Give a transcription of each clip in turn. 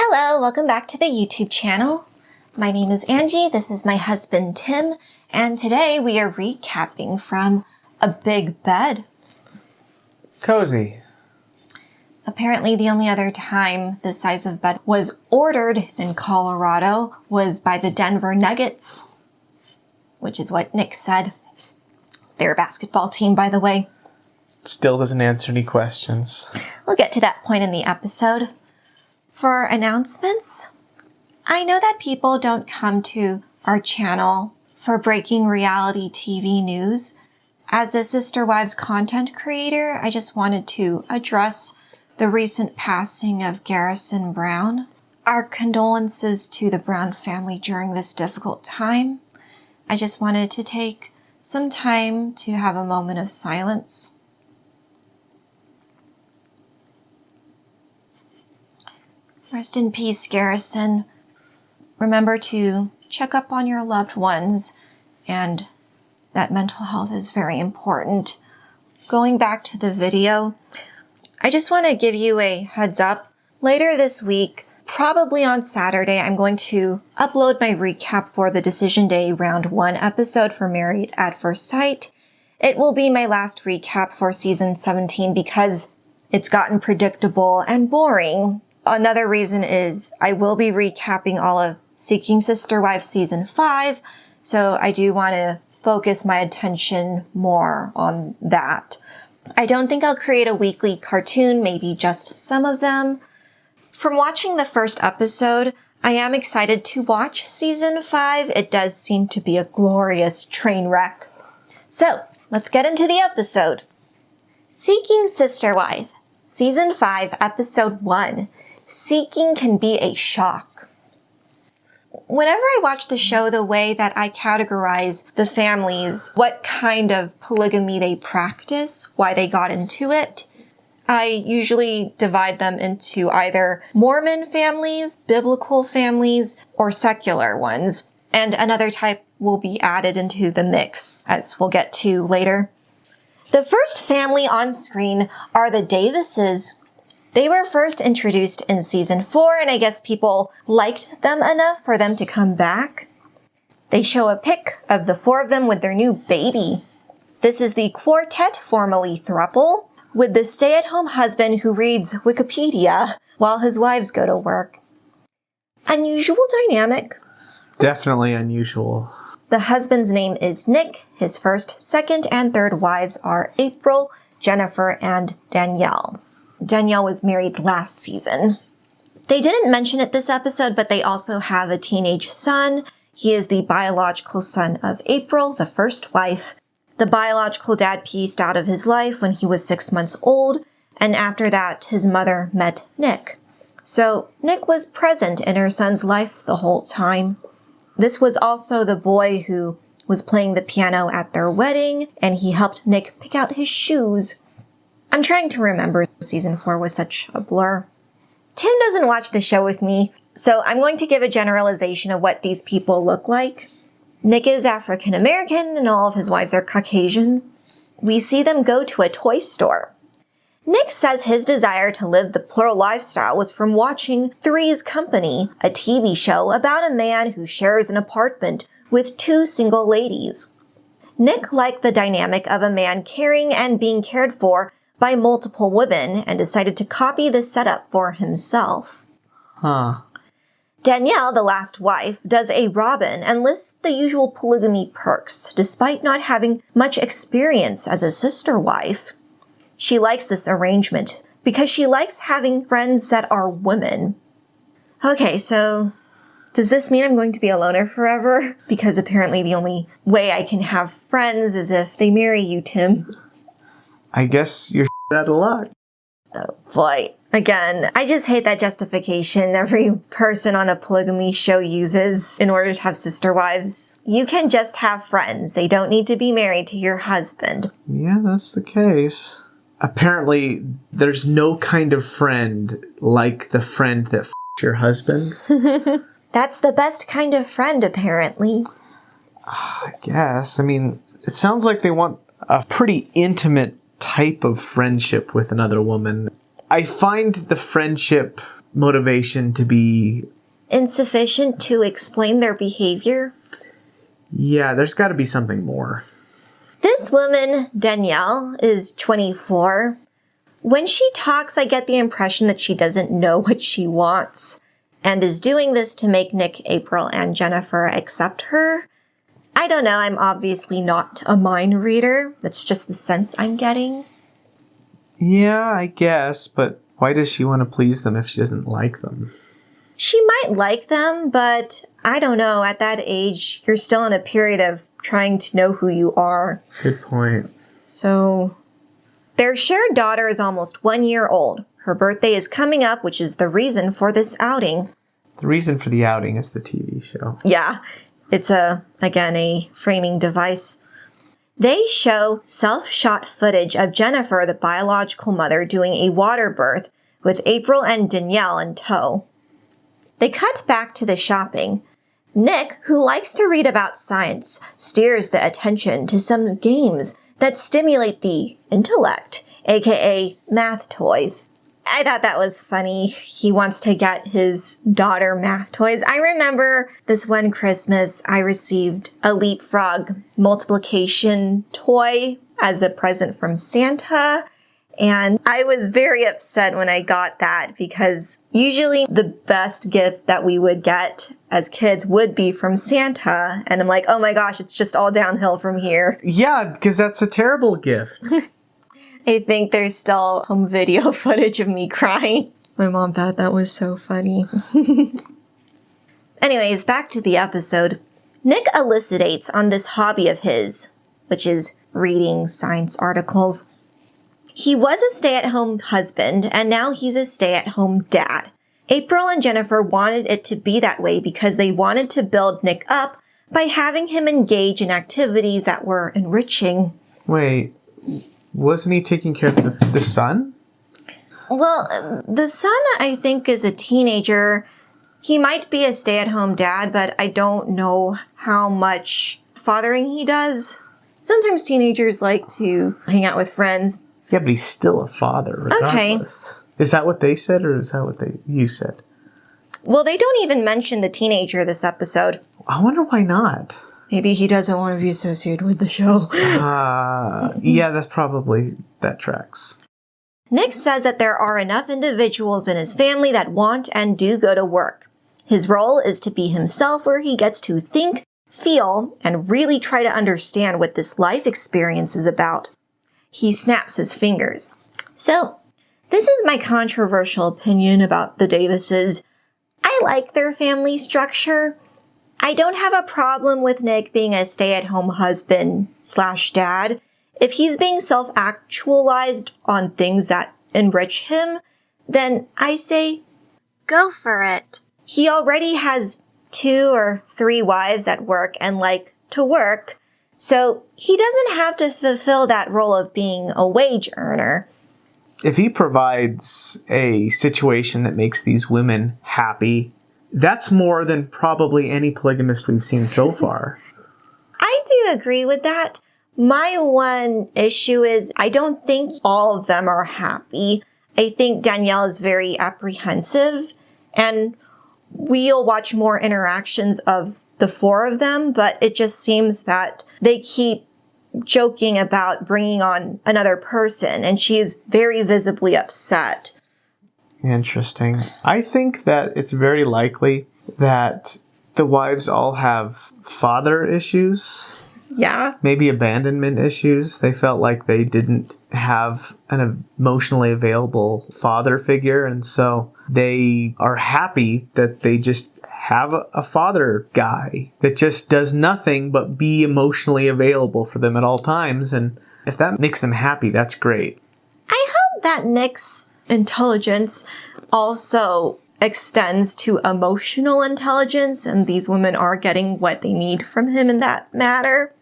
Hello, welcome back to the YouTube channel. My name is Angie, this is my husband Tim, and today we are recapping from A Big Bed. Cozy. Apparently the only other time this size of bed was ordered in Colorado was by the Denver Nuggets, which is what Nick said. They're a basketball team, by the way. Still doesn't answer any questions. We'll get to that point in the episode. For announcements, I know that people don't come to our channel for breaking reality TV news. As a Sister Wives content creator, I just wanted to address the recent passing of Garrison Brown. Our condolences to the Brown family during this difficult time. I just wanted to take some time to have a moment of silence. Rest in peace, Garrison. Remember to check up on your loved ones, and that mental health is very important. Going back to the video, I just want to give you a heads up. Later this week, probably on Saturday, I'm going to upload my recap for the Decision Day Round 1 episode for Married at First Sight. It will be my last recap for Season 17 because it's gotten predictable and boring. Another reason is I will be recapping all of Seeking Sister Wives Season 5, so I do want to focus my attention more on that. I don't think I'll create a weekly cartoon, maybe just some of them. From watching the first episode, I am excited to watch Season 5. It does seem to be a glorious train wreck. So, let's get into the episode. Seeking Sister Wife, Season 5, Episode 1. Seeking can be a shock. Whenever I watch the show, the way that I categorize the families, what kind of polygamy they practice, why they got into it, I usually divide them into either Mormon families, biblical families, or secular ones. And another type will be added into the mix, as we'll get to later. The first family on screen are the Davises. They were first introduced in Season 4, and I guess people liked them enough for them to come back. They show a pic of the four of them with their new baby. This is the quartet, formerly throuple, with the stay-at-home husband who reads Wikipedia while his wives go to work. Unusual dynamic. Definitely unusual. The husband's name is Nick. His first, second, and third wives are April, Jennifer, and Danielle. Danielle was married last season. They didn't mention it this episode, but they also have a teenage son. He is the biological son of April, the first wife. The biological dad pieced out of his life when he was 6 months old, and after that, his mother met Nick. So Nick was present in her son's life the whole time. This was also the boy who was playing the piano at their wedding, and he helped Nick pick out his shoes. I'm trying to remember. Season 4 was such a blur. Tim doesn't watch the show with me, so I'm going to give a generalization of what these people look like. Nick is African American and all of his wives are Caucasian. We see them go to a toy store. Nick says his desire to live the plural lifestyle was from watching Three's Company, a TV show about a man who shares an apartment with two single ladies. Nick liked the dynamic of a man caring and being cared for by multiple women and decided to copy the setup for himself. Danielle, the last wife, does a Robin and lists the usual polygamy perks, despite not having much experience as a sister wife. She likes this arrangement because she likes having friends that are women. Okay, so does this mean I'm going to be a loner forever? Because apparently the only way I can have friends is if they marry you, Tim. I guess you're out of luck. Oh boy. Again, I just hate that justification every person on a polygamy show uses in order to have sister wives. You can just have friends. They don't need to be married to your husband. Yeah, that's the case. Apparently, there's no kind of friend like the friend that your husband. That's the best kind of friend, apparently. I guess. I mean, it sounds like they want a pretty intimate type of friendship with another woman. I find the friendship motivation to be... insufficient to explain their behavior? Yeah, there's got to be something more. This woman, Danielle, is 24. When she talks, I get the impression that she doesn't know what she wants and is doing this to make Nick, April, and Jennifer accept her. I don't know, I'm obviously not a mind reader. That's just the sense I'm getting. Yeah, I guess, but why does she want to please them if she doesn't like them? She might like them, but I don't know, at that age, you're still in a period of trying to know who you are. Good point. So, their shared daughter is almost 1 year old. Her birthday is coming up, which is the reason for this outing. The reason for the outing is the TV show. Yeah, it's again, a framing device. They show self-shot footage of Jennifer, the biological mother, doing a water birth with April and Danielle in tow. They cut back to the shopping. Nick, who likes to read about science, steers the attention to some games that stimulate the intellect, aka math toys. I thought that was funny. He wants to get his daughter math toys. I remember this one Christmas I received a leapfrog multiplication toy as a present from Santa. And I was very upset when I got that because usually the best gift that we would get as kids would be from Santa. And I'm like, oh my gosh, it's just all downhill from here. Yeah, because that's a terrible gift. I think there's still home video footage of me crying. My mom thought that was so funny. Anyways, back to the episode. Nick elucidates on this hobby of his, which is reading science articles. He was a stay-at-home husband, and now he's a stay-at-home dad. April and Jennifer wanted it to be that way because they wanted to build Nick up by having him engage in activities that were enriching. Wait, wasn't he taking care of the son? Well, the son, I think, is a teenager. He might be a stay-at-home dad, but I don't know how much fathering he does. Sometimes teenagers like to hang out with friends. Yeah, but he's still a father, regardless. Okay. Is that what they said, or is that what you said? Well, they don't even mention the teenager this episode. I wonder why not. Maybe he doesn't want to be associated with the show. Yeah, that tracks. Nick says that there are enough individuals in his family that want and do go to work. His role is to be himself, where he gets to think, feel, and really try to understand what this life experience is about. He snaps his fingers. So, this is my controversial opinion about the Davises. I like their family structure. I don't have a problem with Nick being a stay-at-home husband/dad. If he's being self-actualized on things that enrich him, then I say, go for it. He already has 2 or 3 wives that work and like to work, so he doesn't have to fulfill that role of being a wage earner. If he provides a situation that makes these women happy, that's more than probably any polygamist we've seen so far. I do agree with that. My one issue is I don't think all of them are happy. I think Danielle is very apprehensive, and we'll watch more interactions of the 4 of them, but it just seems that they keep joking about bringing on another person, and she is very visibly upset. Interesting. I think that it's very likely that the wives all have father issues. Yeah. Maybe abandonment issues. They felt like they didn't have an emotionally available father figure, and so they are happy that they just have a father guy that just does nothing but be emotionally available for them at all times. And if that makes them happy, that's great. I hope that Nick's intelligence also extends to emotional intelligence, and these women are getting what they need from him in that matter.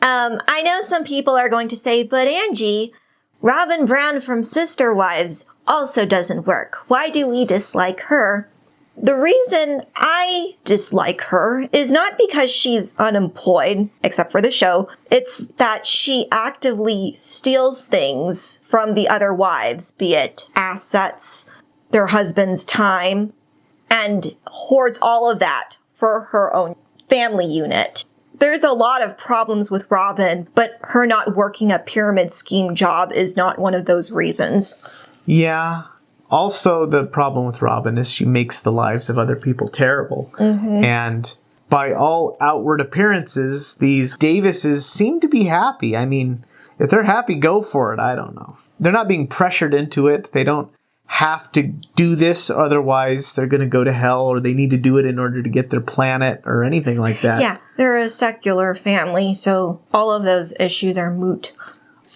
I know some people are going to say, but Angie, Robin Brown from Sister Wives also doesn't work. Why do we dislike her? The reason I dislike her is not because she's unemployed, except for the show. It's that she actively steals things from the other wives, be it assets, their husband's time and hoards all of that for her own family unit. There's a lot of problems with Robin, but her not working a pyramid scheme job is not one of those reasons. Yeah. Also, the problem with Robin is she makes the lives of other people terrible. Mm-hmm. And by all outward appearances, these Davises seem to be happy. I mean, if they're happy, go for it. I don't know. They're not being pressured into it. They don't have to do this, otherwise they're going to go to hell, or they need to do it in order to get their planet or anything like that. Yeah, they're a secular family, so all of those issues are moot.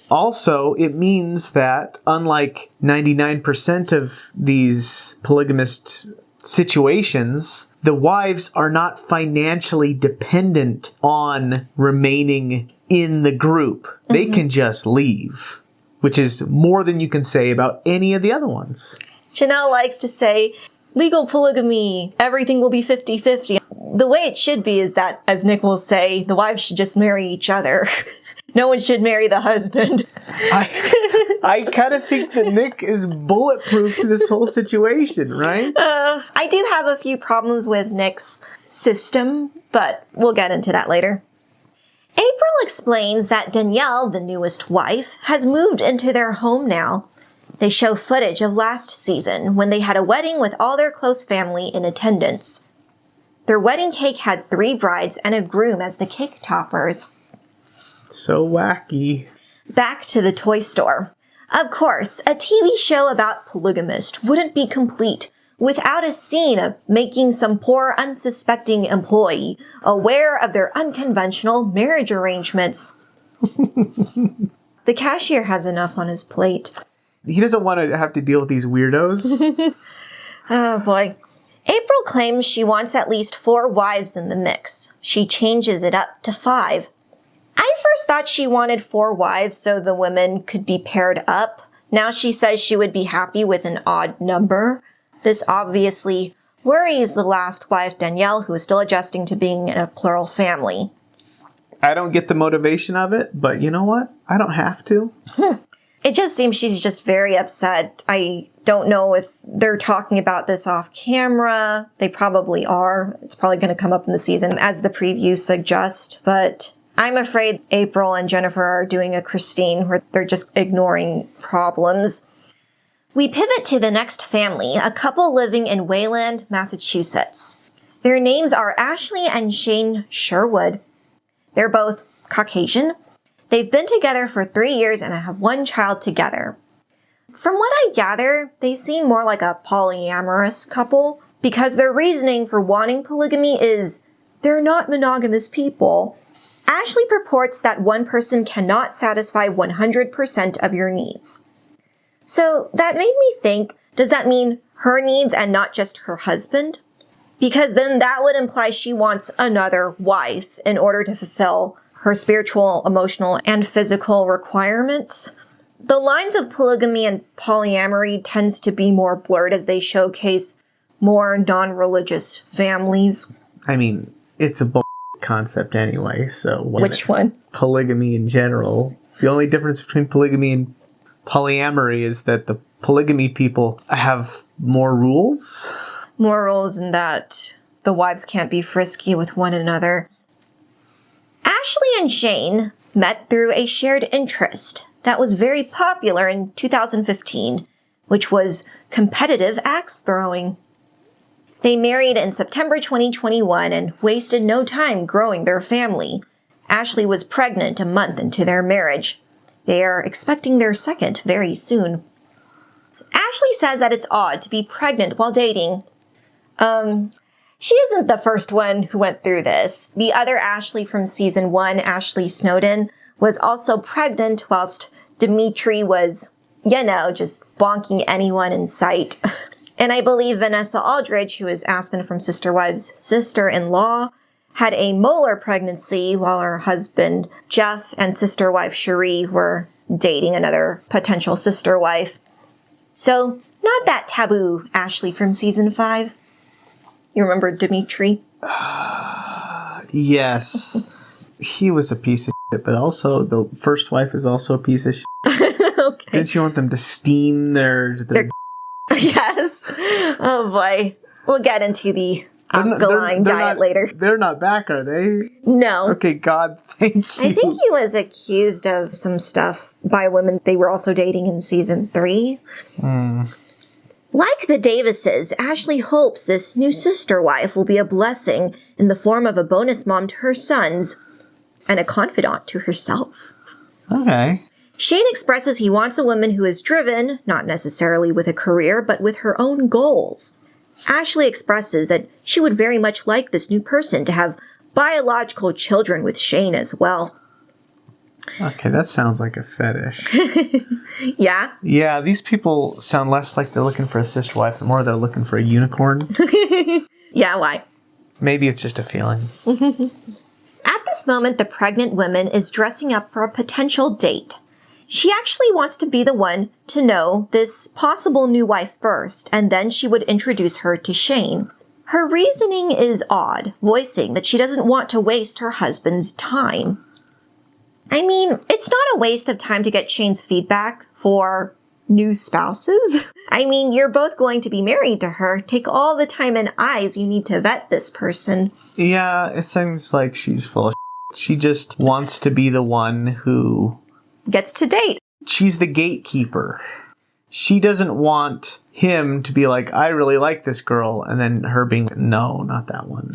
Also, it means that unlike 99% of these polygamist situations, the wives are not financially dependent on remaining in the group. Mm-hmm. They can just leave, which is more than you can say about any of the other ones. Chanel likes to say, legal polygamy, everything will be 50-50. The way it should be is that, as Nick will say, the wives should just marry each other. No one should marry the husband. I kind of think that Nick is bulletproof to this whole situation, right? I do have a few problems with Nick's system, but we'll get into that later. April explains that Danielle, the newest wife, has moved into their home now. They show footage of last season when they had a wedding with all their close family in attendance. Their wedding cake had 3 brides and a groom as the cake toppers. So wacky. Back to the toy store. Of course, a TV show about polygamists wouldn't be complete without a scene of making some poor unsuspecting employee aware of their unconventional marriage arrangements. The cashier has enough on his plate. He doesn't want to have to deal with these weirdos. Oh boy. April claims she wants at least 4 wives in the mix. She changes it up to 5. I first thought she wanted 4 wives so the women could be paired up. Now she says she would be happy with an odd number. This obviously worries the last wife, Danielle, who is still adjusting to being in a plural family. I don't get the motivation of it, but you know what? I don't have to. It just seems she's just very upset. I don't know if they're talking about this off camera. They probably are. It's probably going to come up in the season as the previews suggest, but I'm afraid April and Jennifer are doing a Christine where they're just ignoring problems. We pivot to the next family, a couple living in Wayland, Massachusetts. Their names are Ashley and Shane Sherwood. They're both Caucasian. They've been together for 3 years and have 1 child together. From what I gather, they seem more like a polyamorous couple because their reasoning for wanting polygamy is they're not monogamous people. Ashley purports that one person cannot satisfy 100% of your needs. So that made me think, does that mean her needs and not just her husband? Because then that would imply she wants another wife in order to fulfill her spiritual, emotional, and physical requirements. The lines of polygamy and polyamory tends to be more blurred as they showcase more non-religious families. I mean, it's a concept anyway, so... Which one? Polygamy in general. The only difference between polygamy and polyamory is that the polygamy people have more rules. More rules in that the wives can't be frisky with one another. Ashley and Shane met through a shared interest that was very popular in 2015, which was competitive axe throwing. They married in September 2021 and wasted no time growing their family. Ashley was pregnant a month into their marriage. They are expecting their second very soon. Ashley says that it's odd to be pregnant while dating. She isn't the first one who went through this. The other Ashley from season 1, Ashley Snowden, was also pregnant whilst Dimitri was, just bonking anyone in sight. And I believe Vanessa Aldridge, who is Aspen from Sister Wives' sister-in-law, had a molar pregnancy while her husband, Jeff, and sister wife Cherie were dating another potential sister wife. So, not that taboo, Ashley from season 5. You remember Dimitri? Yes. He was a piece of shit, but also the first wife is also a piece of shit. Okay. Didn't you want them to steam their Yes. Oh boy. We'll get into the alkaline diet later. They're not back, are they? No. Okay, God, thank you. I think he was accused of some stuff by women they were also dating in season 3. Like the Davises, Ashley hopes this new sister wife will be a blessing in the form of a bonus mom to her sons and a confidant to herself. Okay. Shane expresses he wants a woman who is driven, not necessarily with a career, but with her own goals. Ashley expresses that she would very much like this new person to have biological children with Shane as well. Okay, that sounds like a fetish. Yeah? Yeah, these people sound less like they're looking for a sister wife and more they're looking for a unicorn. Yeah, why? Maybe it's just a feeling. At this moment, the pregnant woman is dressing up for a potential date. She actually wants to be the one to know this possible new wife first, and then she would introduce her to Shane. Her reasoning is odd, voicing that she doesn't want to waste her husband's time. I mean, it's not a waste of time to get Shane's feedback for new spouses. I mean, you're both going to be married to her. Take all the time and eyes you need to vet this person. Yeah, it seems like she's full of shit. She just wants to be the one who gets to date. She's the gatekeeper. She doesn't want him to be like, I really like this girl, and then her being, no, not that one.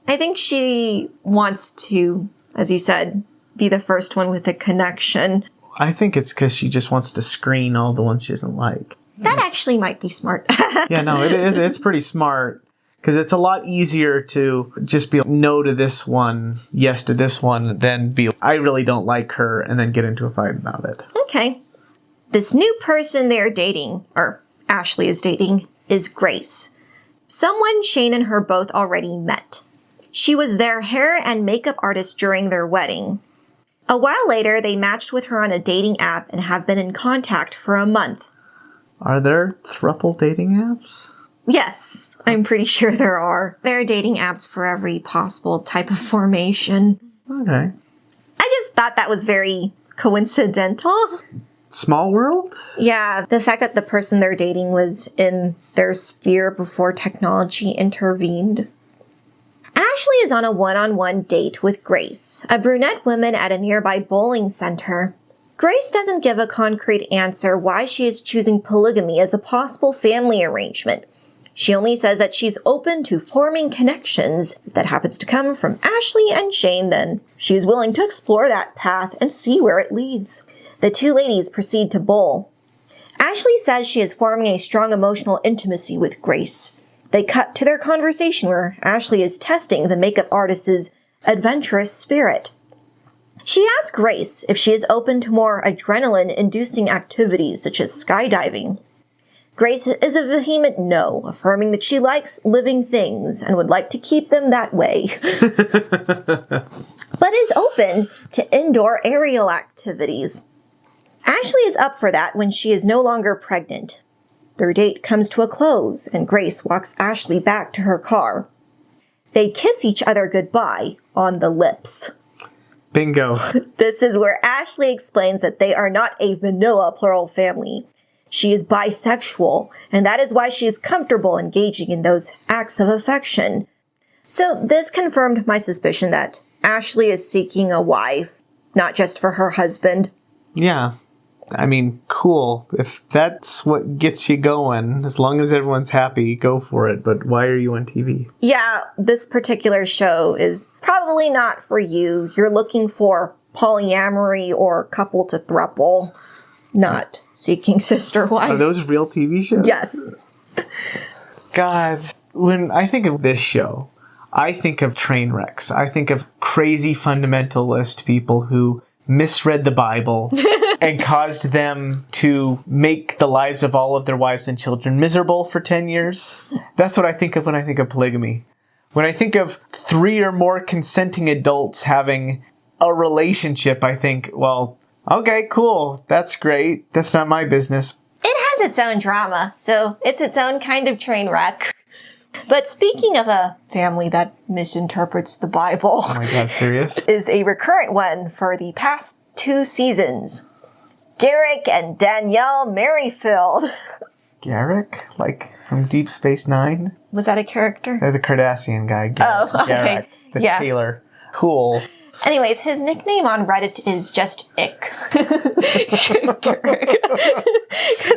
I think she wants to, as you said, be the first one with a connection. I think it's because she just wants to screen all the ones she doesn't like. That actually might be smart. Yeah, no, it's pretty smart. Because it's a lot easier to just be no to this one, yes to this one, than be, I really don't like her, and then get into a fight about it. Okay. This new person they're dating, or Ashley is dating, is Grace. Someone Shane and her both already met. She was their hair and makeup artist during their wedding. A while later, they matched with her on a dating app and have been in contact for a month. Are there throuple dating apps? Yes, I'm pretty sure there are. There are dating apps for every possible type of formation. Okay. I just thought that was very coincidental. Small world? Yeah, the fact that the person they're dating was in their sphere before technology intervened. Ashley is on a one-on-one date with Grace, a brunette woman at a nearby bowling center. Grace doesn't give a concrete answer why she is choosing polygamy as a possible family arrangement. She only says that she's open to forming connections. If that happens to come from Ashley and Shane, then she's willing to explore that path and see where it leads. The two ladies proceed to bowl. Ashley says she is forming a strong emotional intimacy with Grace. They cut to their conversation where Ashley is testing the makeup artist's adventurous spirit. She asks Grace if she is open to more adrenaline-inducing activities such as skydiving. Grace is a vehement no, affirming that she likes living things and would like to keep them that way. But is open to indoor aerial activities. Ashley is up for that when she is no longer pregnant. Their date comes to a close, and Grace walks Ashley back to her car. They kiss each other goodbye on the lips. Bingo. This is where Ashley explains that they are not a vanilla plural family. She is bisexual, and that is why she is comfortable engaging in those acts of affection. So this confirmed my suspicion that Ashley is seeking a wife, not just for her husband. Yeah. I mean, cool. If that's what gets you going, as long as everyone's happy, go for it. But why are you on TV? Yeah, this particular show is probably not for you. You're looking for polyamory or couple to throuple, not seeking sister wife. Are those real TV shows? Yes. God, when I think of this show, I think of train wrecks. I think of crazy fundamentalist people who misread the Bible and caused them to make the lives of all of their wives and children miserable for 10 years. That's what I think of when I think of polygamy. When I think of 3 or more consenting adults having a relationship, I think, well, okay, cool. That's great. That's not my business. It has its own drama, so it's its own kind of train wreck. But speaking of a family that misinterprets the Bible, Oh my God, serious? is a recurrent one for the past 2 seasons. Garrick and Danielle Merrifield. Garrick? Like from Deep Space Nine? Was that a character? The Cardassian guy. Garrick. Oh, okay. Garrick, the tailor. Cool. Anyways, his nickname on Reddit is just Ick. Because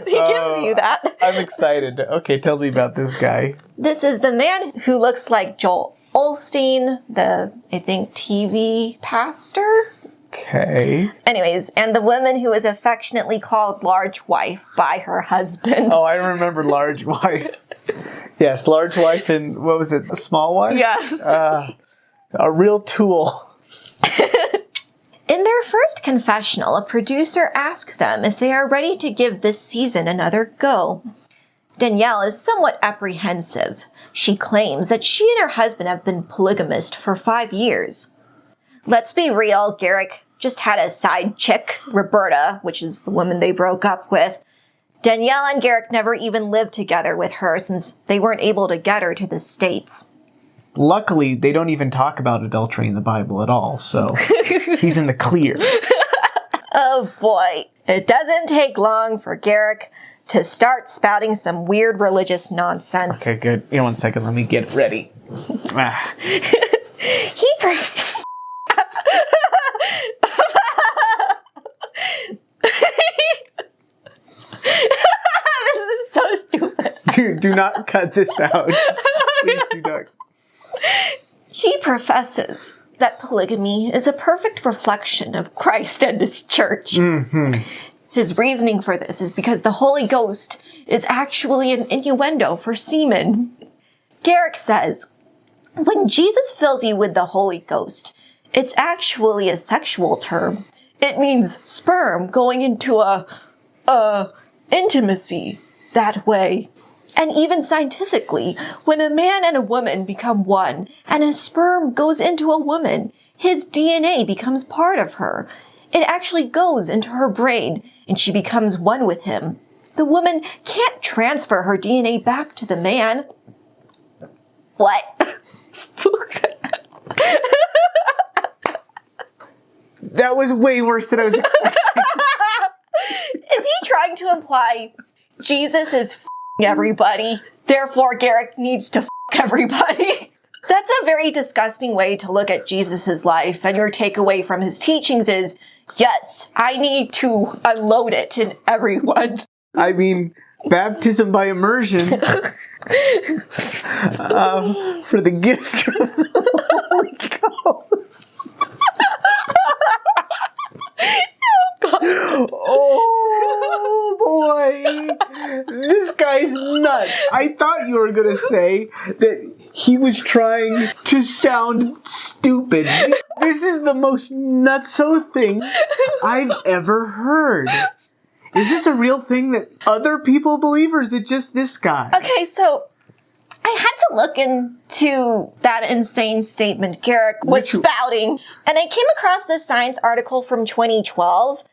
he gives you that. I'm excited. Okay, tell me about this guy. This is the man who looks like Joel Osteen, the, I think, TV pastor? Okay. Anyways, and the woman who is affectionately called Large Wife by her husband. Oh, I remember Large Wife. Yes, Large Wife and, what was it, the Small Wife? Yes. A real tool. In their first confessional, a producer asked them if they are ready to give this season another go. Danielle is somewhat apprehensive. She claims that she and her husband have been polygamist for 5 years. Let's be real, Garrick just had a side chick, Roberta, which is the woman they broke up with. Danielle and Garrick never even lived together with her since they weren't able to get her to the States. Luckily, they don't even talk about adultery in the Bible at all, so he's in the clear. Oh boy. It doesn't take long for Garrick to start spouting some weird religious nonsense. Okay, good. Here, 1 second. Let me get ready. He This is so stupid. Dude, do not cut this out. Please do not. He professes that polygamy is a perfect reflection of Christ and his church. Mm-hmm. His reasoning for this is because the Holy Ghost is actually an innuendo for semen. Garrick says, when Jesus fills you with the Holy Ghost, it's actually a sexual term. It means sperm going into a intimacy that way. And even scientifically, when a man and a woman become one, and a sperm goes into a woman, his DNA becomes part of her. It actually goes into her brain, and she becomes one with him. The woman can't transfer her DNA back to the man. What? That was way worse than I was expecting. Is he trying to imply Jesus is f***ing everybody, therefore Garrick needs to f*** everybody? That's a very disgusting way to look at Jesus' life, and your takeaway from his teachings is, yes, I need to unload it in everyone. I mean, baptism by immersion. For the gift of the Holy Ghost. Oh boy, this guy's nuts. I thought you were gonna say that he was trying to sound stupid. This is the most nutso thing I've ever heard. Is this a real thing that other people believe, or is it just this guy? Okay, so I had to look into that insane statement Garrick was spouting, and I came across this Science article from 2012.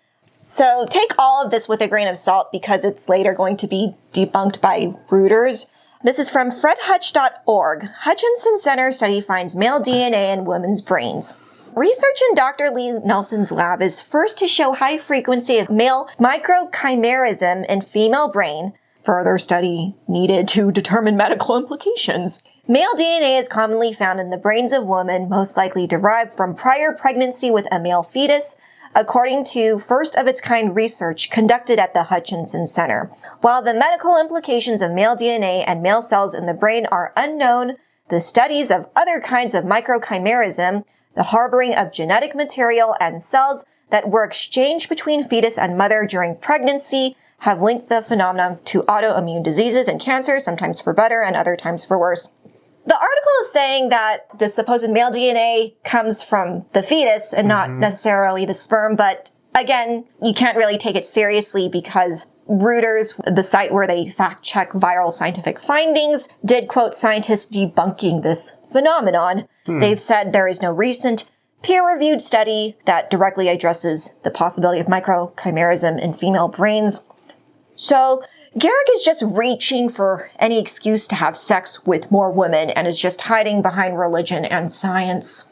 So take all of this with a grain of salt because it's later going to be debunked by Reuters. This is from fredhutch.org. Hutchinson Center study finds male DNA in women's brains. Research in Dr. Lee Nelson's lab is first to show high frequency of male microchimerism in female brain. Further study needed to determine medical implications. Male DNA is commonly found in the brains of women, most likely derived from prior pregnancy with a male fetus, according to first-of-its-kind research conducted at the Hutchinson Center. While the medical implications of male DNA and male cells in the brain are unknown, the studies of other kinds of microchimerism, the harboring of genetic material and cells that were exchanged between fetus and mother during pregnancy, have linked the phenomenon to autoimmune diseases and cancer, sometimes for better and other times for worse. The article is saying that the supposed male DNA comes from the fetus and not necessarily the sperm, but again, you can't really take it seriously because Reuters, the site where they fact-check viral scientific findings, did quote scientists debunking this phenomenon. They've said there is no recent peer-reviewed study that directly addresses the possibility of microchimerism in female brains. So Garrick is just reaching for any excuse to have sex with more women and is just hiding behind religion and science.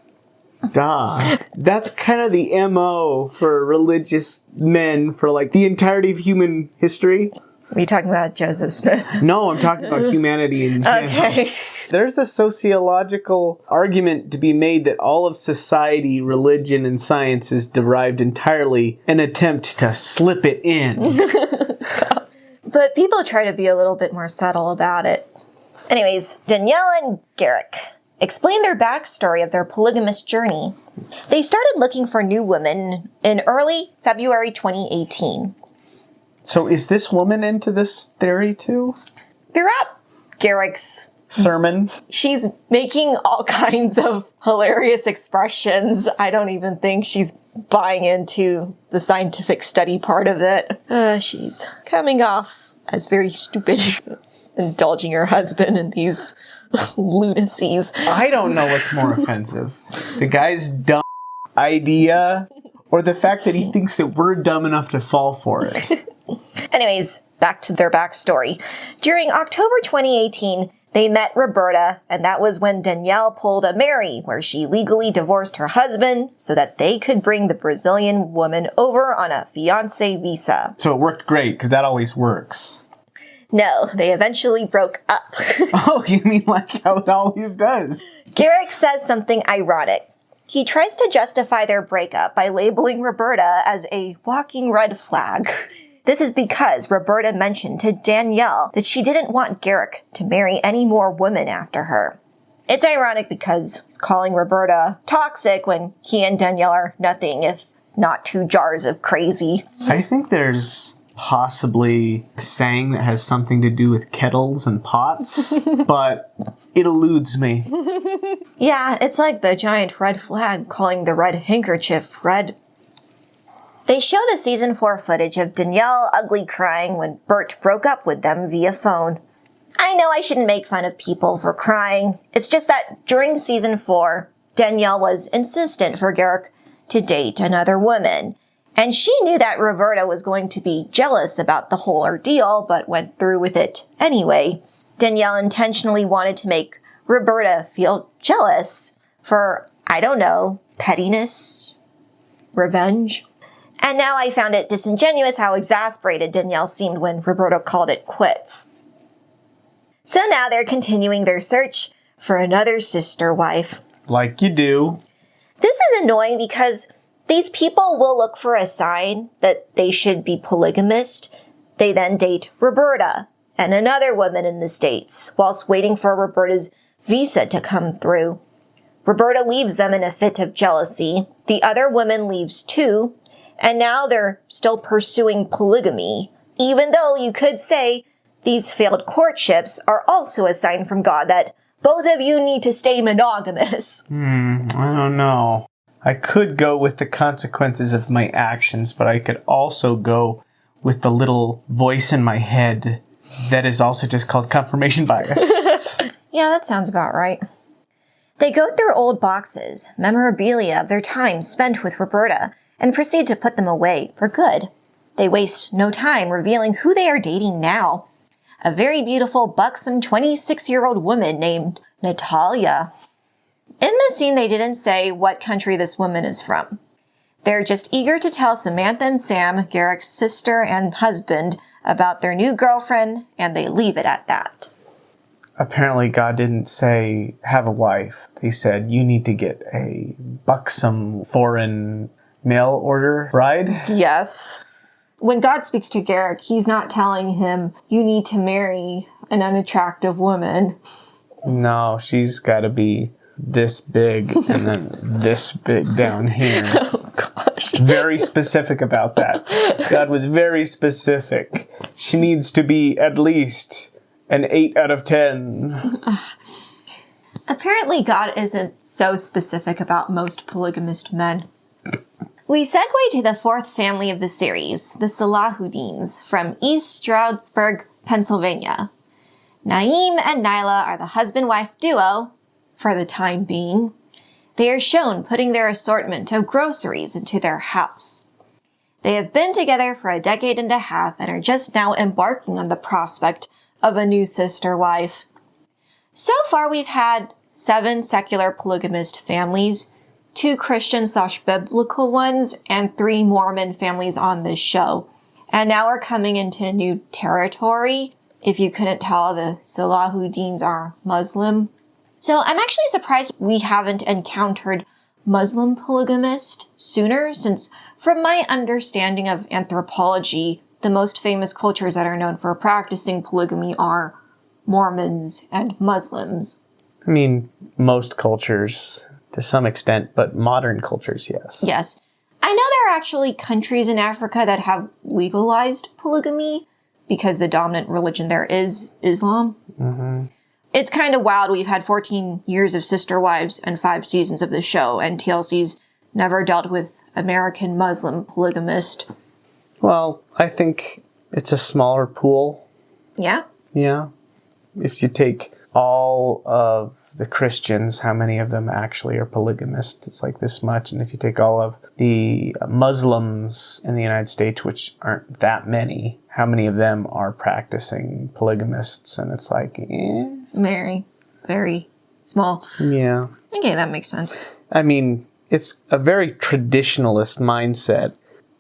Duh. That's kind of the MO for religious men for like the entirety of human history. Are you talking about Joseph Smith? No, I'm talking about humanity in general. Okay. There's a sociological argument to be made that all of society, religion, and science is derived entirely an attempt to slip it in. But people try to be a little bit more subtle about it. Anyways, Danielle and Garrick explain their backstory of their polygamous journey. They started looking for new women in early February 2018. So is this woman into this theory too? Throughout Garrick's sermon, she's making all kinds of hilarious expressions. I don't even think she's buying into the scientific study part of it. She's coming off as very stupid, indulging her husband in these lunacies. I don't know what's more offensive. The guy's dumb idea or the fact that he thinks that we're dumb enough to fall for it. Anyways, back to their backstory. During October 2018, they met Roberta, and that was when Danielle pulled a Mary, where she legally divorced her husband so that they could bring the Brazilian woman over on a fiancé visa. So it worked great, because that always works. No, they eventually broke up. Oh, you mean like how it always does? Garrick says something ironic. He tries to justify their breakup by labeling Roberta as a walking red flag. This is because Roberta mentioned to Danielle that she didn't want Garrick to marry any more women after her. It's ironic because he's calling Roberta toxic when he and Danielle are nothing if not 2 jars of crazy. I think there's possibly a saying that has something to do with kettles and pots, but it eludes me. Yeah, it's like the giant red flag calling the red handkerchief red. They show the season 4 footage of Danielle ugly crying when Bert broke up with them via phone. I know I shouldn't make fun of people for crying. It's just that during season 4, Danielle was insistent for Garrick to date another woman. And she knew that Roberta was going to be jealous about the whole ordeal, but went through with it anyway. Danielle intentionally wanted to make Roberta feel jealous for, I don't know, pettiness, revenge. And now I found it disingenuous how exasperated Danielle seemed when Roberta called it quits. So now they're continuing their search for another sister wife. Like you do. This is annoying because these people will look for a sign that they should be polygamist. They then date Roberta and another woman in the States whilst waiting for Roberta's visa to come through. Roberta leaves them in a fit of jealousy. The other woman leaves too. And now they're still pursuing polygamy, even though you could say these failed courtships are also a sign from God that both of you need to stay monogamous. I don't know. I could go with the consequences of my actions, but I could also go with the little voice in my head that is also just called confirmation bias. Yeah, that sounds about right. They go through old boxes, memorabilia of their time spent with Roberta, and proceed to put them away for good. They waste no time revealing who they are dating now. A very beautiful, buxom 26-year-old woman named Natalia. In the scene, they didn't say what country this woman is from. They're just eager to tell Samantha and Sam, Garrick's sister and husband, about their new girlfriend, and they leave it at that. Apparently God didn't say, have a wife. They said, you need to get a buxom foreign mail order bride? Yes. When God speaks to Garrick, he's not telling him, you need to marry an unattractive woman. No, she's got to be this big and then this big down here. Oh, gosh. Very specific about that. God was very specific. She needs to be at least an 8 out of 10. Apparently, God isn't so specific about most polygamist men. We segue to the 4th family of the series, the Salahuddins, from East Stroudsburg, Pennsylvania. Naeem and Nyla are the husband-wife duo, for the time being. They are shown putting their assortment of groceries into their house. They have been together for a decade and a half and are just now embarking on the prospect of a new sister wife. So far, we've had 7 secular polygamist families, 2 Christian/biblical ones, and 3 Mormon families on this show. And now we're coming into new territory. If you couldn't tell, the Salahuddins are Muslim. So I'm actually surprised we haven't encountered Muslim polygamists sooner, since from my understanding of anthropology, the most famous cultures that are known for practicing polygamy are Mormons and Muslims. I mean, most cultures to some extent, but modern cultures, yes. Yes. I know there are actually countries in Africa that have legalized polygamy because the dominant religion there is Islam. Mm-hmm. It's kind of wild. We've had 14 years of Sister Wives and 5 seasons of the show, and TLC's never dealt with American Muslim polygamist. Well, I think it's a smaller pool. Yeah? Yeah. If you take all of the Christians, how many of them actually are polygamists? It's like this much. And if you take all of the Muslims in the United States, which aren't that many, how many of them are practicing polygamists? And it's like, Very, very small. Yeah. Okay, that makes sense. I mean, it's a very traditionalist mindset.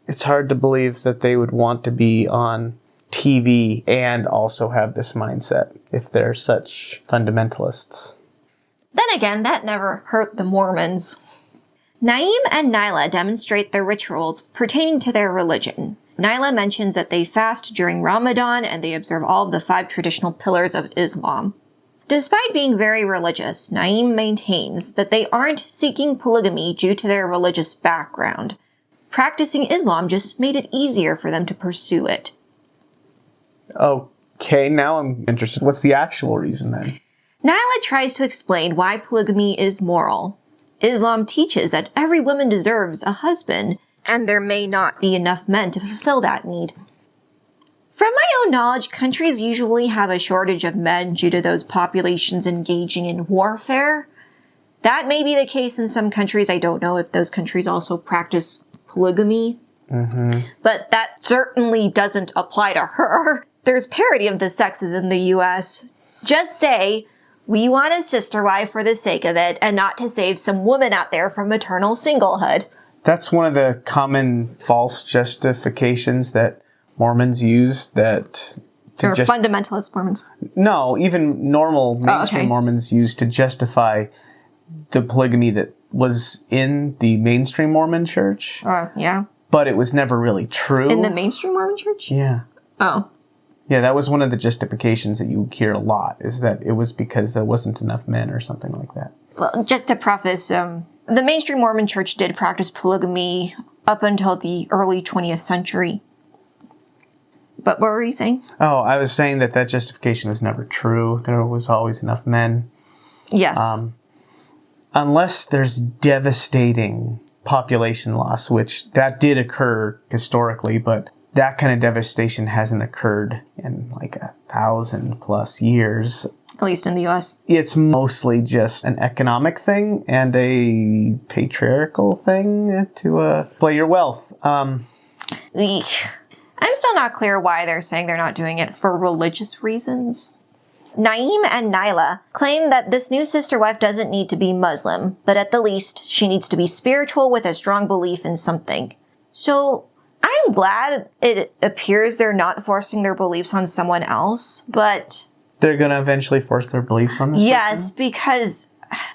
It's hard to believe that they would want to be on TV and also have this mindset if they're such fundamentalists. Then again, that never hurt the Mormons. Naeem and Nyla demonstrate their rituals pertaining to their religion. Nyla mentions that they fast during Ramadan and they observe all of the 5 traditional pillars of Islam. Despite being very religious, Naeem maintains that they aren't seeking polygamy due to their religious background. Practicing Islam just made it easier for them to pursue it. Okay, now I'm interested. What's the actual reason then? Nyla tries to explain why polygamy is moral. Islam teaches that every woman deserves a husband, and there may not be enough men to fulfill that need. From my own knowledge, countries usually have a shortage of men due to those populations engaging in warfare. That may be the case in some countries. I don't know if those countries also practice polygamy. Mm-hmm. But that certainly doesn't apply to her. There's parity of the sexes in the U.S. Just say, we want a sister wife for the sake of it, and not to save some woman out there from maternal singlehood. That's one of the common false justifications that Mormons use that... Or fundamentalist Mormons. No, even normal mainstream Mormons use to justify the polygamy that was in the mainstream Mormon church. Yeah. But it was never really true. In the mainstream Mormon church? Yeah. Oh. Yeah, that was one of the justifications that you hear a lot, is that it was because there wasn't enough men or something like that. Well, just to preface, the mainstream Mormon church did practice polygamy up until the early 20th century. But what were you saying? Oh, I was saying that justification was never true. There was always enough men. Yes. Unless there's devastating population loss, which that did occur historically, but that kind of devastation hasn't occurred in like 1,000+ years. At least in the U.S. It's mostly just an economic thing and a patriarchal thing to play your wealth. Eesh. I'm still not clear why they're saying they're not doing it for religious reasons. Naeem and Nyla claim that this new sister wife doesn't need to be Muslim, but at the least, she needs to be spiritual with a strong belief in something. So, I'm glad it appears they're not forcing their beliefs on someone else, but... They're going to eventually force their beliefs on this Yes, person? because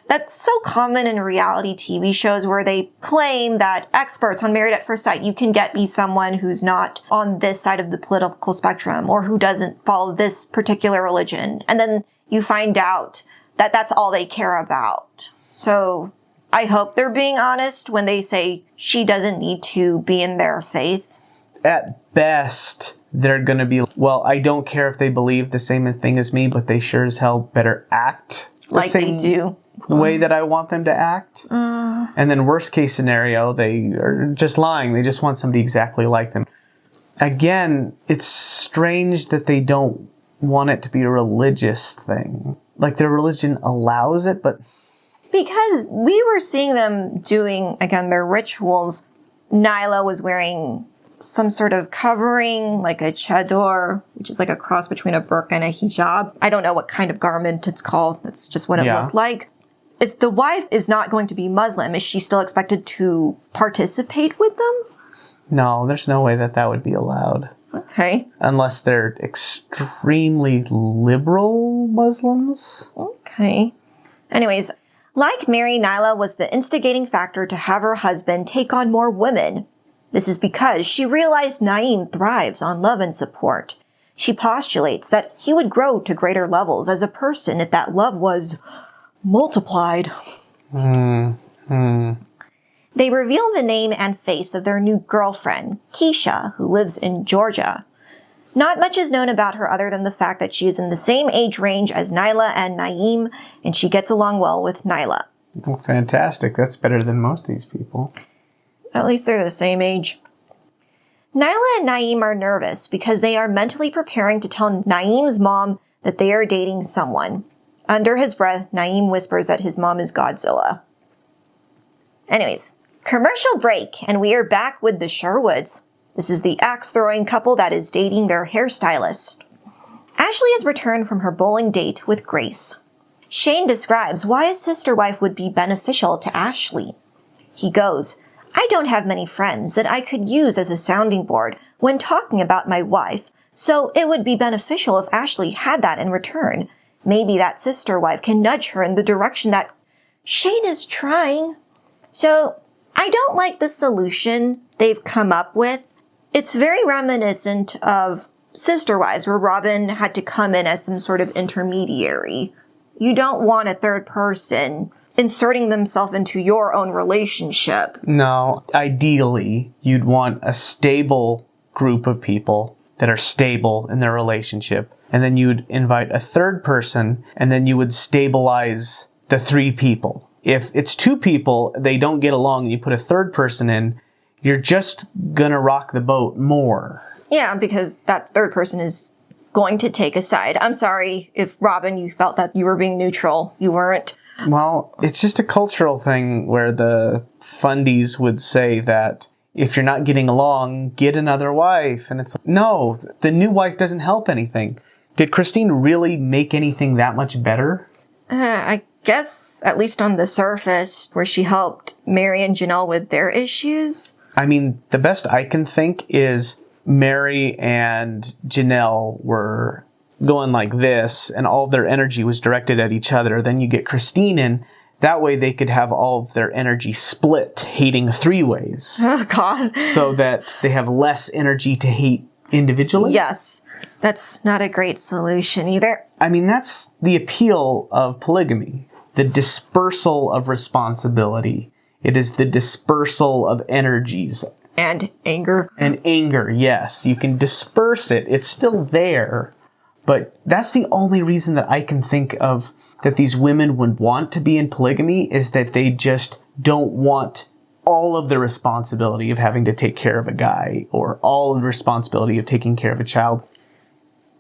that's so common in reality TV shows where they claim that experts on Married at First Sight, you can get me someone who's not on this side of the political spectrum or who doesn't follow this particular religion. And then you find out that that's all they care about. So I hope they're being honest when they say she doesn't need to be in their faith. At best, they're going to be, well, I don't care if they believe the same thing as me, but they sure as hell better act like they do. The way that I want them to act. And then worst case scenario, they are just lying. They just want somebody exactly like them. Again, it's strange that they don't want it to be a religious thing. Like their religion allows it, but... Because we were seeing them doing, again, their rituals. Nyla was wearing some sort of covering, like a chador, which is like a cross between a burqa and a hijab. I don't know what kind of garment it's called. That's just what it looked like. If the wife is not going to be Muslim, is she still expected to participate with them? No, there's no way that would be allowed. Okay. Unless they're extremely liberal Muslims. Okay. Anyways, like Mary, Nyla was the instigating factor to have her husband take on more women. This is because she realized Naim thrives on love and support. She postulates that he would grow to greater levels as a person if that love was multiplied. They reveal the name and face of their new girlfriend, Kesha, who lives in Georgia. Not much is known about her other than the fact that she is in the same age range as Nyla and Naim, and she gets along well with Nyla. Well, fantastic. That's better than most of these people. At least they're the same age. Nyla and Naim are nervous because they are mentally preparing to tell Naim's mom that they are dating someone. Under his breath, Naim whispers that his mom is Godzilla. Anyways, commercial break, and we are back with the Sherwoods. This is the axe-throwing couple that is dating their hairstylist. Ashley has returned from her bowling date with Grace. Shane describes why a sister wife would be beneficial to Ashley. He goes, "I don't have many friends that I could use as a sounding board when talking about my wife, so it would be beneficial if Ashley had that in return. Maybe that sister wife can nudge her in the direction that Shane is trying." So, I don't like the solution they've come up with. It's very reminiscent of Sister Wives, where Robin had to come in as some sort of intermediary. You don't want a third person inserting themselves into your own relationship. No, ideally, you'd want a stable group of people that are stable in their relationship. And then you'd invite a third person, and then you would stabilize the three people. If it's two people, they don't get along, and you put a third person in, you're just gonna rock the boat more. Yeah, because that third person is going to take a side. I'm sorry if, Robin, you felt that you were being neutral. You weren't. Well, it's just a cultural thing where the fundies would say that if you're not getting along, get another wife. And it's like, no, the new wife doesn't help anything. Did Christine really make anything that much better? I guess, at least on the surface, where she helped Mary and Janelle with their issues. I mean, the best I can think is Mary and Janelle were going like this, and all of their energy was directed at each other. Then you get Christine in. That way they could have all of their energy split, hating three ways. Oh, God. So that they have less energy to hate individually? Yes. That's not a great solution either. I mean, that's the appeal of polygamy. The dispersal of responsibility. It is the dispersal of energies. And anger. And anger, yes. You can disperse it. It's still there. But that's the only reason that I can think of that these women would want to be in polygamy, is that they just don't want all of the responsibility of having to take care of a guy, or all of the responsibility of taking care of a child.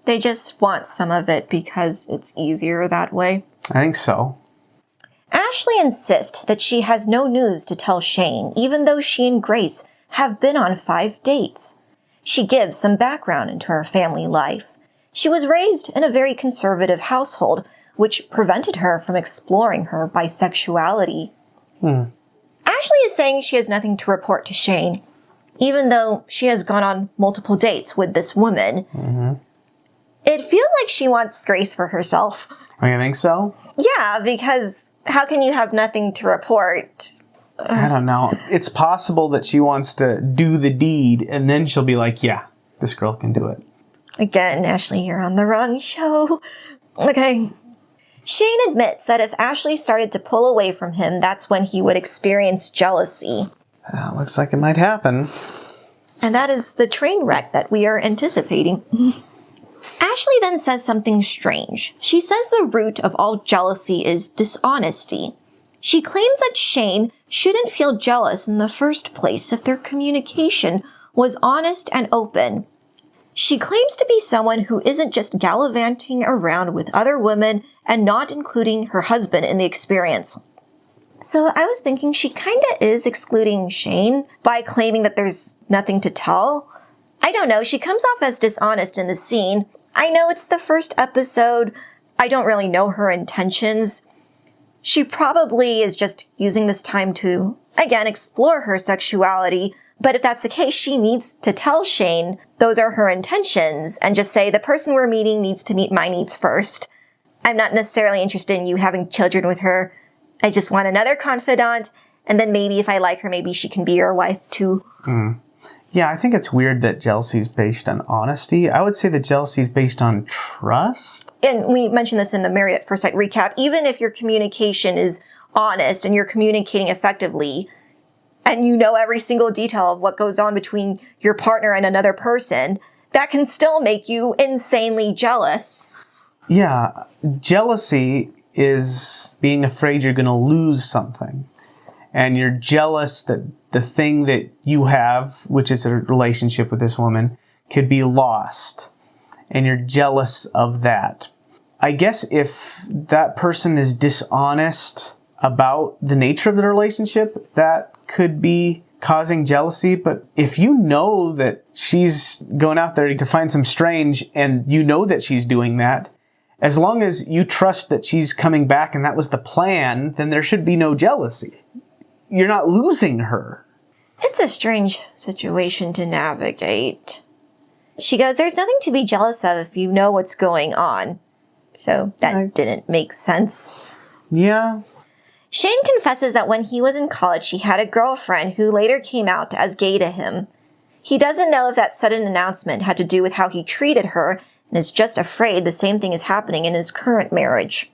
They just want some of it because it's easier that way. I think so. Ashley insists that she has no news to tell Shane, even though she and Grace have been on 5 dates. She gives some background into her family life. She was raised in a very conservative household, which prevented her from exploring her bisexuality. Ashley is saying she has nothing to report to Shane, even though she has gone on multiple dates with this woman. It feels like she wants Grace for herself. Oh, you think so? Yeah, because how can you have nothing to report? I don't know. It's possible that she wants to do the deed, and then she'll be like, yeah, this girl can do it. Again, Ashley, you're on the wrong show. Okay. Shane admits that if Ashley started to pull away from him, that's when he would experience jealousy. Looks like it might happen. And that is the train wreck that we are anticipating. Ashley then says something strange. She says the root of all jealousy is dishonesty. She claims that Shane shouldn't feel jealous in the first place if their communication was honest and open. She claims to be someone who isn't just gallivanting around with other women and not including her husband in the experience. So I was thinking she kinda is excluding Shane by claiming that there's nothing to tell. I don't know, she comes off as dishonest in the scene. I know it's the first episode. I don't really know her intentions. She probably is just using this time to, again, explore her sexuality, But if that's the case, she needs to tell Shane those are her intentions and just say, the person we're meeting needs to meet my needs first. I'm not necessarily interested in you having children with her. I just want another confidant. And then maybe if I like her, maybe she can be your wife too. Yeah, I think it's weird that jealousy is based on honesty. I would say that jealousy is based on trust. And we mentioned this in the Married at First Sight recap. Even if your communication is honest and you're communicating effectively, and you know every single detail of what goes on between your partner and another person, that can still make you insanely jealous. Yeah, jealousy is being afraid you're going to lose something. And you're jealous that the thing that you have, which is a relationship with this woman, could be lost. And you're jealous of that. I guess if that person is dishonest about the nature of the relationship, that could be causing jealousy. But if you know that she's going out there to find some strange and you know that she's doing that, as long as you trust that she's coming back and that was the plan, then there should be no jealousy. You're not losing her. It's a strange situation to navigate. She goes, there's nothing to be jealous of if you know what's going on. So that didn't make sense. Yeah. Shane confesses that when he was in college, he had a girlfriend who later came out as gay to him. He doesn't know if that sudden announcement had to do with how he treated her and is just afraid the same thing is happening in his current marriage.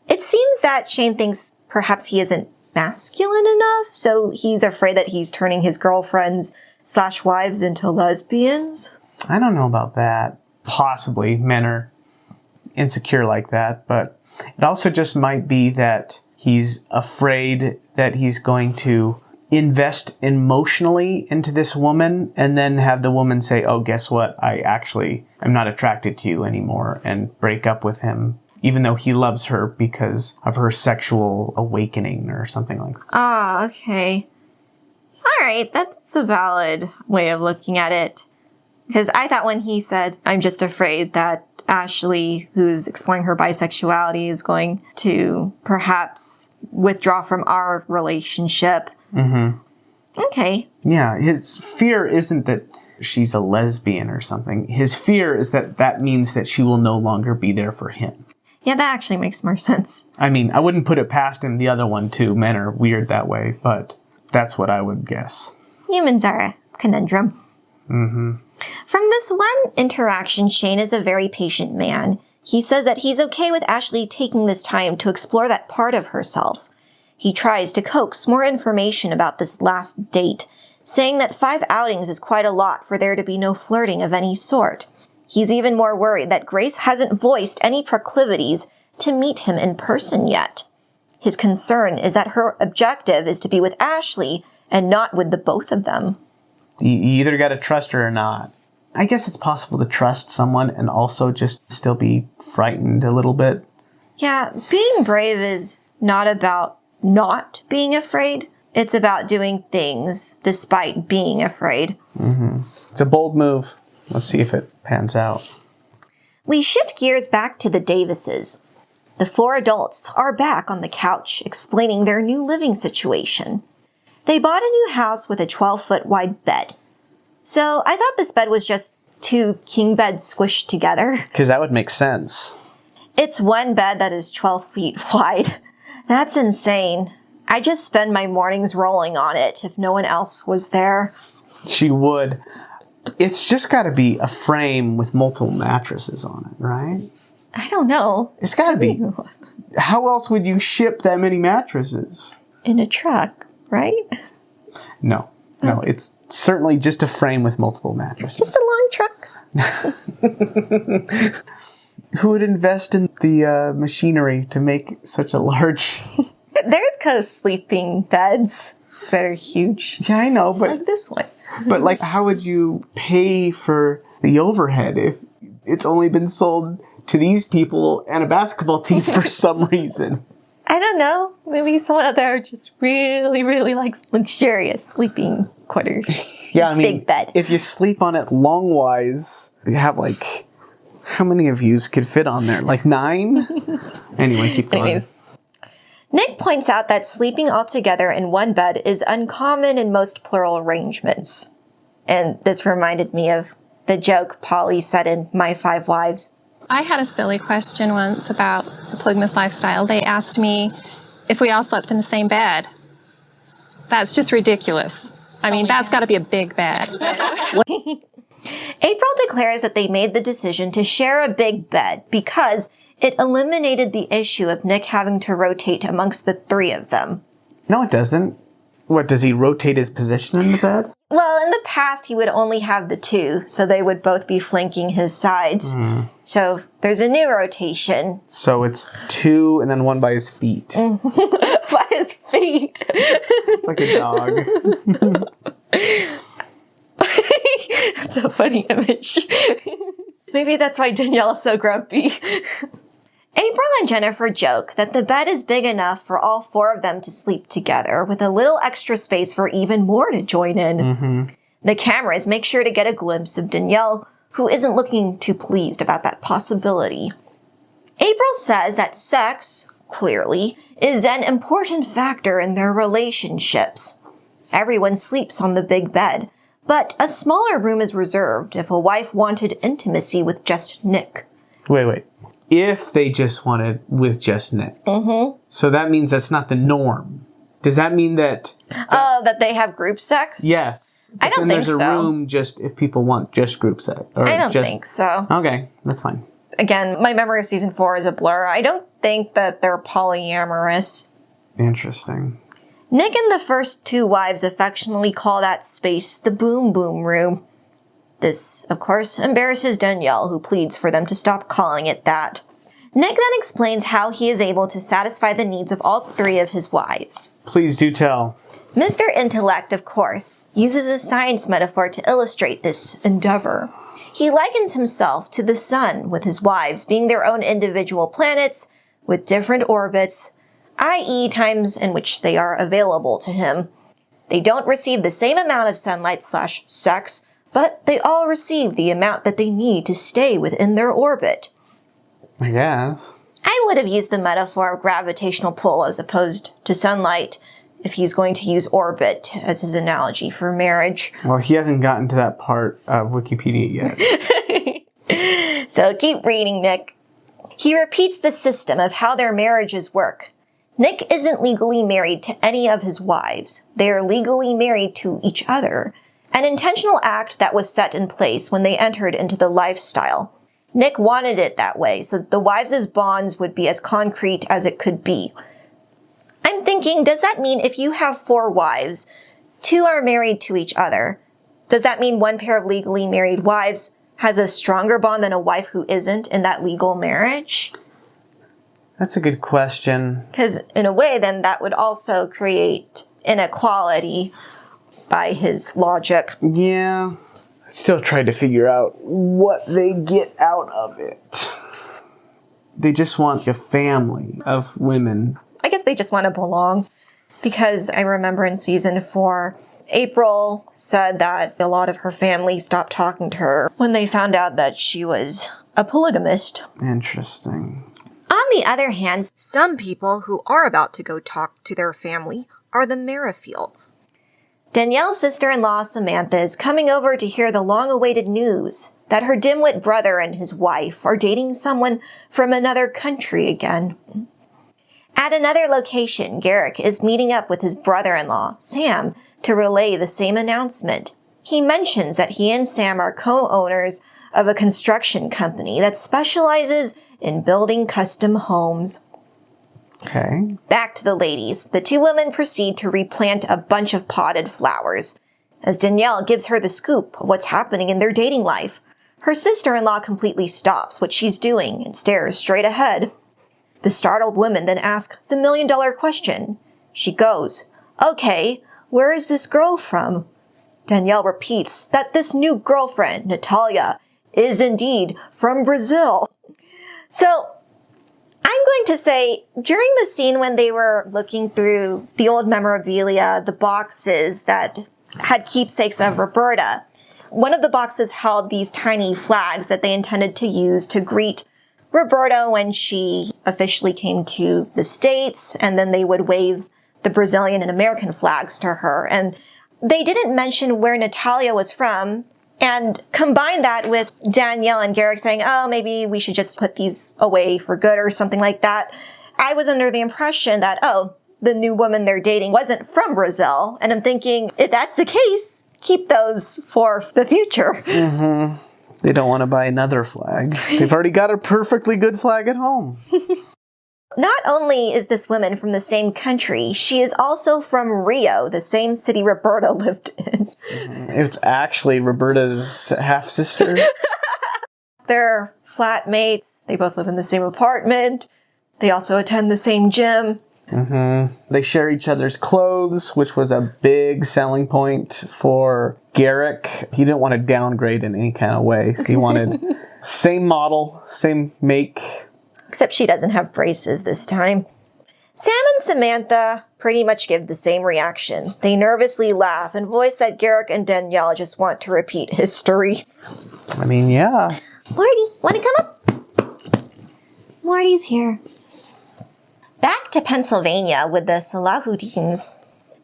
It seems that Shane thinks perhaps he isn't masculine enough, so he's afraid that he's turning his girlfriends/wives into lesbians. I don't know about that. Possibly men are insecure like that, but it also just might be that he's afraid that he's going to invest emotionally into this woman and then have the woman say, oh, guess what? I'm not attracted to you anymore, and break up with him, even though he loves her because of her sexual awakening or something like that. Ah, okay. All right, that's a valid way of looking at it. Because I thought when he said, I'm just afraid that Ashley, who's exploring her bisexuality, is going to perhaps withdraw from our relationship. Mm-hmm. Okay. Yeah, his fear isn't that she's a lesbian or something. His fear is that that means that she will no longer be there for him. Yeah, that actually makes more sense. I mean, I wouldn't put it past him, the other one too. Men are weird that way, but that's what I would guess. Humans are a conundrum. Mm-hmm. From this one interaction, Shane is a very patient man. He says that he's okay with Ashley taking this time to explore that part of herself. He tries to coax more information about this last date, saying that 5 outings is quite a lot for there to be no flirting of any sort. He's even more worried that Grace hasn't voiced any proclivities to meet him in person yet. His concern is that her objective is to be with Ashley and not with the both of them. You either got to trust her or not. I guess it's possible to trust someone and also just still be frightened a little bit. Yeah, being brave is not about not being afraid. It's about doing things despite being afraid. Mm-hmm. It's a bold move. Let's see if it pans out. We shift gears back to the Davises. The 4 adults are back on the couch explaining their new living situation. They bought a new house with a 12-foot wide bed. So I thought this bed was just 2 king beds squished together. Because that would make sense. It's one bed that is 12 feet wide. That's insane. I just spend my mornings rolling on it if no one else was there. She would. It's just got to be a frame with multiple mattresses on it, right? I don't know. It's got to be. How else would you ship that many mattresses? In a truck, right? No, it's certainly just a frame with multiple mattresses. Just a long truck. Who would invest in the machinery to make such a large... There's co-sleeping beds that are huge. Yeah, I know, but... like this one. But, like, how would you pay for the overhead if it's only been sold to these people and a basketball team for some reason? I don't know. Maybe someone out there just really, really likes luxurious sleeping quarters. Yeah, I mean, big bed. If you sleep on it long-wise, you have, like... How many of yous could fit on there? Like 9? Anyway, keep going. Anyways, Nick points out that sleeping all together in one bed is uncommon in most plural arrangements. And this reminded me of the joke Polly said in My 5 Wives. I had a silly question once about the polygamous lifestyle. They asked me if we all slept in the same bed. That's just ridiculous. I mean, that's got to be a big bed. April declares that they made the decision to share a big bed because it eliminated the issue of Nick having to rotate amongst the 3 of them. No, it doesn't. What, does he rotate his position in the bed? Well, in the past, he would only have the 2, so they would both be flanking his sides. So there's a new rotation. So it's 2 and then 1 by his feet. By his feet. Like a dog. That's a funny image. Maybe that's why Danielle's so grumpy. April and Jennifer joke that the bed is big enough for all 4 of them to sleep together, with a little extra space for even more to join in. The cameras make sure to get a glimpse of Danielle, who isn't looking too pleased about that possibility. April says that sex, clearly, is an important factor in their relationships. Everyone sleeps on the big bed, but a smaller room is reserved if a wife wanted intimacy with just Nick. Wait. If they just wanted with just Nick. So that means that's not the norm. Does that mean that... that they have group sex? Yes. I don't think so. There's a room just if people want just group sex. Or I don't think so. Okay, that's fine. Again, my memory of season 4 is a blur. I don't think that they're polyamorous. Interesting. Nick and the first 2 wives affectionately call that space the boom boom room. This, of course, embarrasses Danielle, who pleads for them to stop calling it that. Nick then explains how he is able to satisfy the needs of all 3 of his wives. Please do tell. Mr. Intellect, of course, uses a science metaphor to illustrate this endeavor. He likens himself to the sun, with his wives being their own individual planets with different orbits, i.e. times in which they are available to him. They don't receive the same amount of sunlight/sex, but they all receive the amount that they need to stay within their orbit. I guess. I would have used the metaphor of gravitational pull as opposed to sunlight if he's going to use orbit as his analogy for marriage. Well, he hasn't gotten to that part of Wikipedia yet. So keep reading, Nick. He repeats the system of how their marriages work. Nick isn't legally married to any of his wives. They are legally married to each other. An intentional act that was set in place when they entered into the lifestyle. Nick wanted it that way, so that the wives' bonds would be as concrete as it could be. I'm thinking, does that mean if you have 4 wives, 2 are married to each other, does that mean one pair of legally married wives has a stronger bond than a wife who isn't in that legal marriage? That's a good question. Because in a way, then that would also create inequality by his logic. Yeah. I still tried to figure out what they get out of it. They just want a family of women. I guess they just want to belong. Because I remember in season 4, April said that a lot of her family stopped talking to her when they found out that she was a polygamist. Interesting. On the other hand, some people who are about to go talk to their family are the Merrifields. Danielle's sister-in-law, Samantha, is coming over to hear the long-awaited news that her dimwit brother and his wife are dating someone from another country again. At another location, Garrick is meeting up with his brother-in-law, Sam, to relay the same announcement. He mentions that he and Sam are co-owners of a construction company that specializes in building custom homes. Okay. Back to the ladies. The 2 women proceed to replant a bunch of potted flowers. As Danielle gives her the scoop of what's happening in their dating life, her sister-in-law completely stops what she's doing and stares straight ahead. The startled women then ask the million-dollar question. She goes, "Okay, where is this girl from?" Danielle repeats that this new girlfriend, Natalia, is indeed from Brazil. So, I'm going to say, during the scene when they were looking through the old memorabilia, the boxes that had keepsakes of Roberta, one of the boxes held these tiny flags that they intended to use to greet Roberta when she officially came to the States, and then they would wave the Brazilian and American flags to her. And they didn't mention where Natalia was from, and combine that with Danielle and Garrick saying, oh, maybe we should just put these away for good or something like that. I was under the impression that, oh, the new woman they're dating wasn't from Brazil. And I'm thinking, if that's the case, keep those for the future. Mm-hmm. They don't want to buy another flag. They've already got a perfectly good flag at home. Not only is this woman from the same country, she is also from Rio, the same city Roberta lived in. It's actually Roberta's half-sister. They're flatmates. They both live in the same apartment. They also attend the same gym. Mm-hmm. They share each other's clothes, which was a big selling point for Garrick. He didn't want to downgrade in any kind of way. He wanted same model, same make. Except she doesn't have braces this time. Sam and Samantha pretty much give the same reaction. They nervously laugh and voice that Garrick and Danielle just want to repeat history. I mean, yeah. Morty, want to come up? Morty's here. Back to Pennsylvania with the Salahuddins.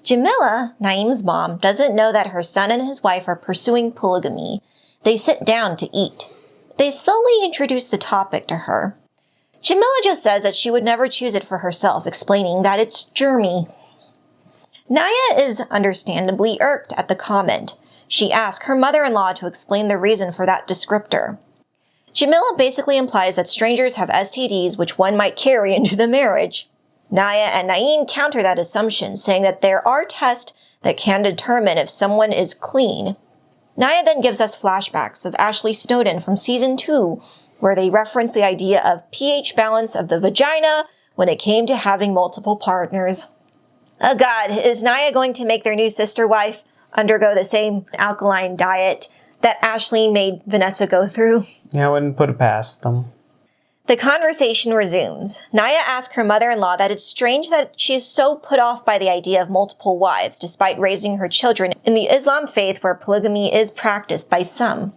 Jamila, Naeem's mom, doesn't know that her son and his wife are pursuing polygamy. They sit down to eat. They slowly introduce the topic to her. Jamila just says that she would never choose it for herself, explaining that it's germy. Naya is understandably irked at the comment. She asks her mother-in-law to explain the reason for that descriptor. Jamila basically implies that strangers have STDs which one might carry into the marriage. Naya and Naeem counter that assumption, saying that there are tests that can determine if someone is clean. Naya then gives us flashbacks of Ashley Snowden from season 2, where they reference the idea of pH balance of the vagina when it came to having multiple partners. Oh God, is Naya going to make their new sister wife undergo the same alkaline diet that Ashley made Vanessa go through? Yeah, I wouldn't put it past them. The conversation resumes. Naya asks her mother-in-law that it's strange that she is so put off by the idea of multiple wives, despite raising her children in the Islam faith where polygamy is practiced by some.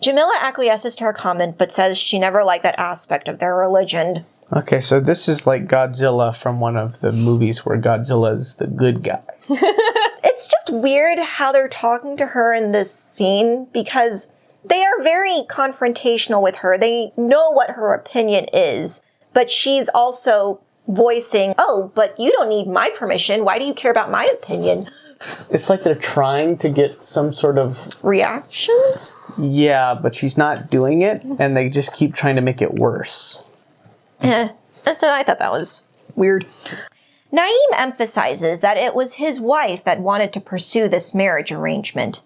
Jamila acquiesces to her comment, but says she never liked that aspect of their religion. Okay, so this is like Godzilla from one of the movies where Godzilla's the good guy. It's just weird how they're talking to her in this scene, because they are very confrontational with her. They know what her opinion is, but she's also voicing, oh, but you don't need my permission. Why do you care about my opinion? It's like they're trying to get some sort of reaction? Yeah, but she's not doing it, and they just keep trying to make it worse. So I thought that was weird. Naeem emphasizes that it was his wife that wanted to pursue this marriage arrangement.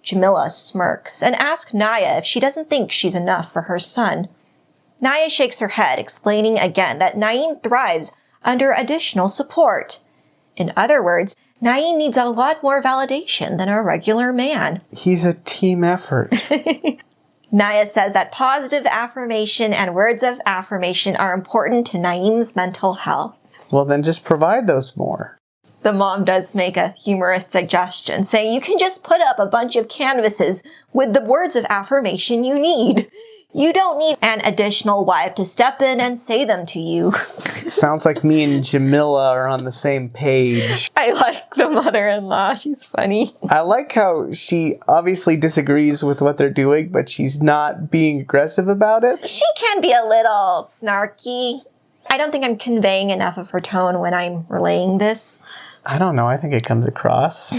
Jamila smirks and asks Naya if she doesn't think she's enough for her son. Naya shakes her head, explaining again that Naeem thrives under additional support. In other words, Naeem needs a lot more validation than a regular man. He's a team effort. Naya says that positive affirmation and words of affirmation are important to Naeem's mental health. Well, then just provide those more. The mom does make a humorous suggestion, saying you can just put up a bunch of canvases with the words of affirmation you need. You don't need an additional wife to step in and say them to you. Sounds like me and Jamila are on the same page. I like the mother-in-law. She's funny. I like how she obviously disagrees with what they're doing, but she's not being aggressive about it. She can be a little snarky. I don't think I'm conveying enough of her tone when I'm relaying this. I don't know. I think it comes across.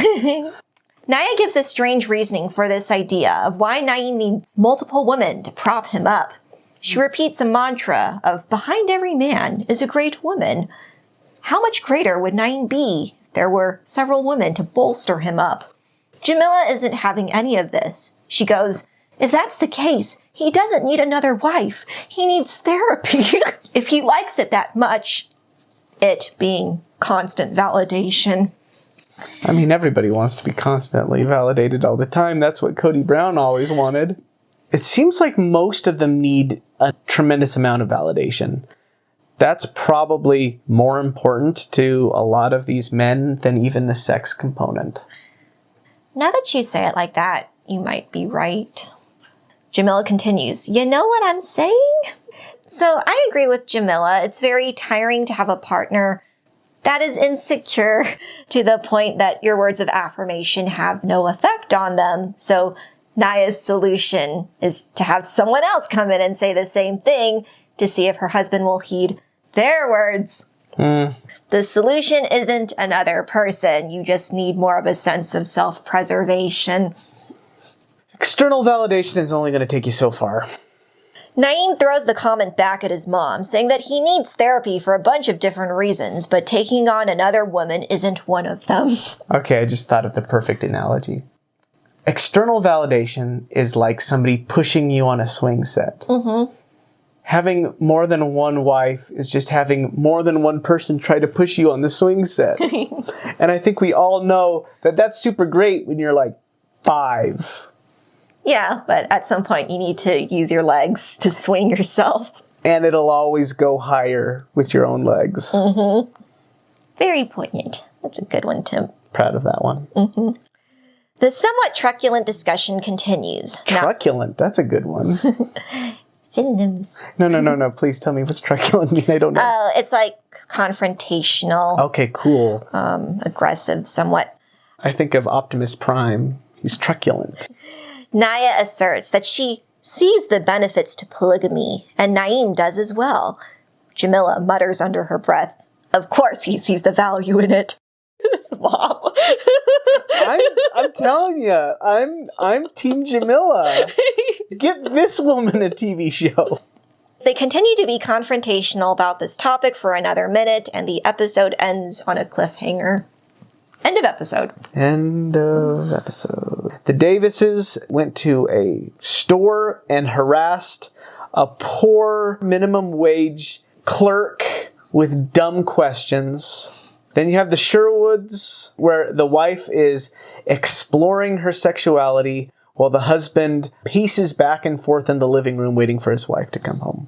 Naya gives a strange reasoning for this idea of why Naeem needs multiple women to prop him up. She repeats a mantra of behind every man is a great woman. How much greater would Naeem be if there were several women to bolster him up? Jamila isn't having any of this. She goes, if that's the case, he doesn't need another wife. He needs therapy. If he likes it that much, it being constant validation. I mean, everybody wants to be constantly validated all the time. That's what Cody Brown always wanted. It seems like most of them need a tremendous amount of validation. That's probably more important to a lot of these men than even the sex component. Now that you say it like that, you might be right. Jamila continues, you know what I'm saying? So I agree with Jamila. It's very tiring to have a partner that is insecure to the point that your words of affirmation have no effect on them. So Naya's solution is to have someone else come in and say the same thing to see if her husband will heed their words. The solution isn't another person. You just need more of a sense of self-preservation. External validation is only going to take you so far. Naeem throws the comment back at his mom, saying that he needs therapy for a bunch of different reasons, but taking on another woman isn't one of them. Okay, I just thought of the perfect analogy. External validation is like somebody pushing you on a swing set. Having more than one wife is just having more than one person try to push you on the swing set. And I think we all know that that's super great when you're like 5. Yeah, but at some point you need to use your legs to swing yourself. And it'll always go higher with your own legs. Very poignant. That's a good one, Tim. Proud of that one. The somewhat truculent discussion continues. Truculent, that's a good one. Synonyms. No. Please tell me what's truculent mean. I don't know. It's like confrontational. Okay, cool. Aggressive, somewhat. I think of Optimus Prime. He's truculent. Naya asserts that she sees the benefits to polygamy, and Naeem does as well. Jamila mutters under her breath, "Of course he sees the value in it." His mom. I'm telling you, I'm Team Jamila. Get this woman a TV show. They continue to be confrontational about this topic for another minute, and the episode ends on a cliffhanger. End of episode. End of episode. The Davises went to a store and harassed a poor minimum wage clerk with dumb questions. Then you have the Sherwoods, where the wife is exploring her sexuality while the husband paces back and forth in the living room waiting for his wife to come home.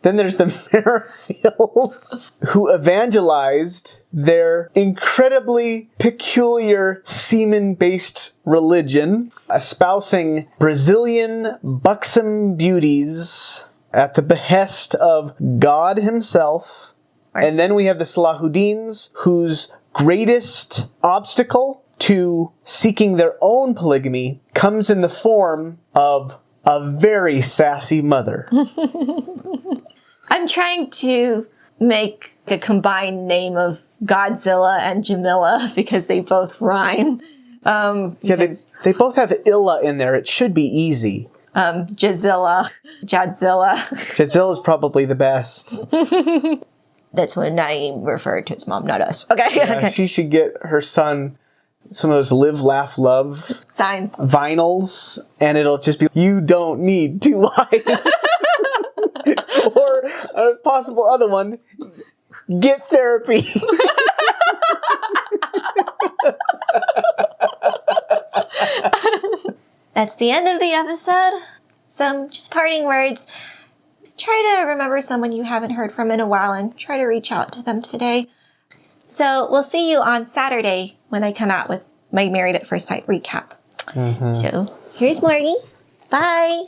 Then there's the Merrifields, who evangelized their incredibly peculiar semen-based religion, espousing Brazilian buxom beauties at the behest of God himself. And then we have the Salahuddins, whose greatest obstacle to seeking their own polygamy comes in the form of a very sassy mother. I'm trying to make a combined name of Godzilla and Jamila because they both rhyme. They both have illa in there. It should be easy. Jadzilla. Jadzilla's probably the best. That's when Naeem referred to his mom, not us. Okay. Yeah, Okay. she should get her son some of those live, laugh, love Signs. vinyls, and it'll just be, "You don't need 2 wives." Or a possible other one, "Get therapy." That's the end of the episode. Some just parting words. Try to remember someone you haven't heard from in a while and try to reach out to them today. So we'll see you on Saturday when I come out with my Married at First Sight recap. So here's Marty. Bye.